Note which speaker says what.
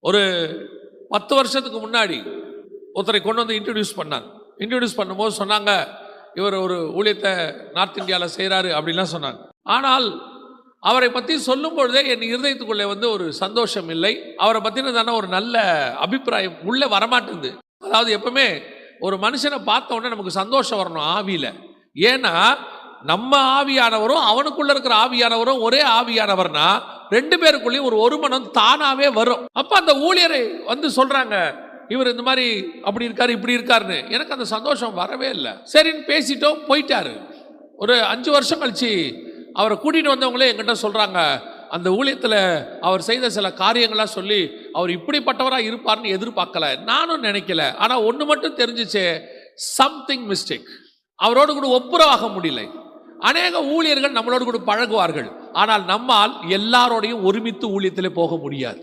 Speaker 1: ஒரு 10 வருஷத்துக்கு முன்னாடி ஒருத்தரை கொண்டு வந்து இன்ட்ரடியூஸ் பண்ணும்போது சொன்னாங்க, இவர் ஒரு ஊழியத்தை நார்த் இந்தியாவில் செய்கிறாரு அப்படின்லாம் சொன்னாங்க. ஆனால் அவரை பற்றி சொல்லும் பொழுதே என் இருதயத்துக்குள்ளே ஒரு சந்தோஷம் இல்லை. அவரை பற்றினதான ஒரு நல்ல அபிப்பிராயம் உள்ளே வரமாட்டேங்குது. அதாவது எப்பவுமே ஒரு மனுஷனை பார்த்த உடனே நமக்கு சந்தோஷம் வரணும் ஆவியில். ஏன்னா நம்ம ஆவியானவரும் அவனுக்குள்ள இருக்கிற ஆவியானவரும் ஒரே ஆவியானவர்னா 2 பேருக்குள்ளேயும் ஒரு மனம் தானாவே வரும். அப்ப அந்த ஊழியரை சொல்றாங்க, இவர் இந்த மாதிரி அப்படி இருக்காரு இப்படி இருக்காருன்னு. எனக்கு அந்த சந்தோஷம் வரவே இல்லை. சரின்னு பேசிட்டோம், போயிட்டாரு. ஒரு 5 வருஷம் கழிச்சு அவரை கூட்டிட்டு வந்தவங்களே என்கிட்ட சொல்றாங்க, அந்த ஊழியத்தில் அவர் செய்த சில காரியங்களாக சொல்லி அவர் இப்படிப்பட்டவராக இருப்பார்னு எதிர்பார்க்கல, நானும் நினைக்கல. ஆனால் ஒன்று மட்டும் தெரிஞ்சிச்சு, சம்திங் மிஸ்டேக். அவரோடு கூட ஒப்புரவாக முடியலை. அநேக ஊழியர்கள் நம்மளோடு கூட பழகுவார்கள், ஆனால் நம்மால் எல்லாரோடையும் ஒருமித்து ஊழியத்திலே போக முடியாது.